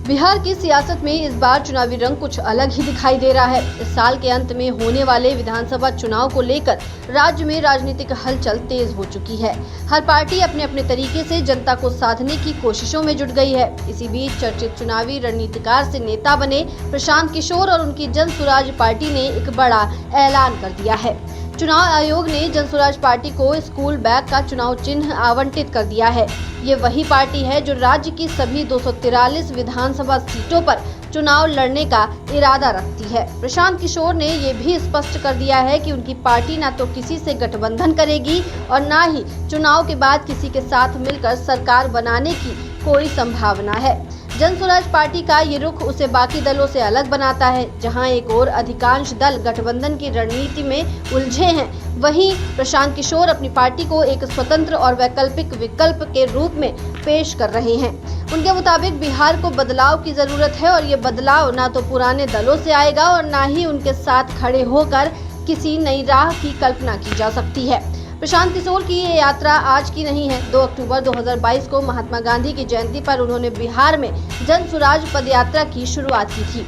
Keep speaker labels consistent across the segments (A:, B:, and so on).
A: बिहार की सियासत में इस बार चुनावी रंग कुछ अलग ही दिखाई दे रहा है। इस साल के अंत में होने वाले विधानसभा चुनाव को लेकर राज्य में राजनीतिक हलचल तेज हो चुकी है। हर पार्टी अपने अपने तरीके से जनता को साधने की कोशिशों में जुट गई है। इसी बीच चर्चित चुनावी रणनीतिकार से नेता बने प्रशांत किशोर और उनकी जन स्वराज पार्टी ने एक बड़ा ऐलान कर दिया है। चुनाव आयोग ने जन स्वराज पार्टी को स्कूल बैग का चुनाव चिन्ह आवंटित कर दिया है। ये वही पार्टी है जो राज्य की सभी 243 विधानसभा सीटों पर चुनाव लड़ने का इरादा रखती है। प्रशांत किशोर ने ये भी स्पष्ट कर दिया है कि उनकी पार्टी न तो किसी से गठबंधन करेगी और न ही चुनाव के बाद किसी के साथ मिलकर सरकार बनाने की कोई संभावना है। जन स्वराज पार्टी का ये रुख उसे बाकी दलों से अलग बनाता है। जहां एक और अधिकांश दल गठबंधन की रणनीति में उलझे हैं, वहीं प्रशांत किशोर अपनी पार्टी को एक स्वतंत्र और वैकल्पिक विकल्प के रूप में पेश कर रहे हैं। उनके मुताबिक बिहार को बदलाव की जरूरत है और ये बदलाव ना तो पुराने दलों से आएगा और ना ही उनके साथ खड़े होकर किसी नई राह की कल्पना की जा सकती है। प्रशांत किशोर की ये यात्रा आज की नहीं है। 2 अक्टूबर 2022 को महात्मा गांधी की जयंती पर उन्होंने बिहार में जन स्वराज पदयात्रा की शुरुआत की थी।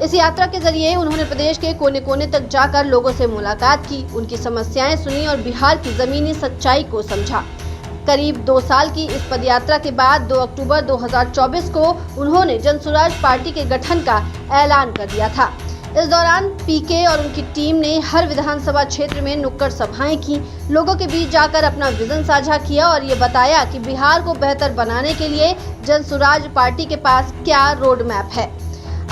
A: इस यात्रा के जरिए उन्होंने प्रदेश के कोने कोने तक जाकर लोगों से मुलाकात की, उनकी समस्याएं सुनी और बिहार की जमीनी सच्चाई को समझा। करीब 2 साल की इस पदयात्रा के बाद 2 अक्टूबर 2024 को उन्होंने जन स्वराज पार्टी के गठन का ऐलान कर दिया था। इस दौरान पीके और उनकी टीम ने हर विधानसभा क्षेत्र में नुक्कड़ सभाएं की, लोगों के बीच जाकर अपना विजन साझा किया और ये बताया कि बिहार को बेहतर बनाने के लिए जन स्वराज पार्टी के पास क्या रोड मैप है।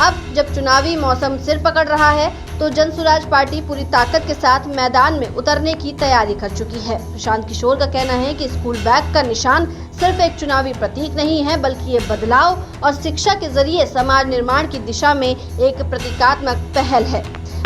A: अब जब चुनावी मौसम सिर पकड़ रहा है तो जन स्वराज पार्टी पूरी ताकत के साथ मैदान में उतरने की तैयारी कर चुकी है। प्रशांत किशोर का कहना है कि स्कूल बैग का निशान सिर्फ एक चुनावी प्रतीक नहीं है, बल्कि ये बदलाव और शिक्षा के जरिए समाज निर्माण की दिशा में एक प्रतीकात्मक पहल है।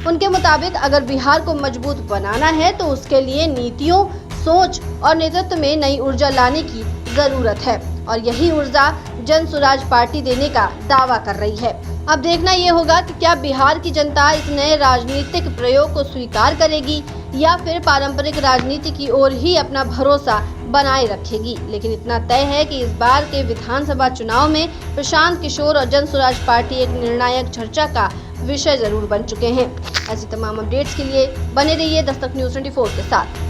A: उनके मुताबिक अगर बिहार को मजबूत बनाना है तो उसके लिए नीतियों, सोच और नेतृत्व में नई ऊर्जा लाने की जरूरत है और यही ऊर्जा जन स्वराज पार्टी देने का दावा कर रही है। अब देखना ये होगा कि क्या बिहार की जनता इस नए राजनीतिक प्रयोग को स्वीकार करेगी या फिर पारंपरिक राजनीति की ओर ही अपना भरोसा बनाए रखेगी। लेकिन इतना तय है कि इस बार के विधानसभा चुनाव में प्रशांत किशोर और जन स्वराज पार्टी एक निर्णायक चर्चा का विषय जरूर बन चुके हैं। ऐसी तमाम अपडेट्स के लिए बने रहिए दस्तक न्यूज़ 24 के साथ।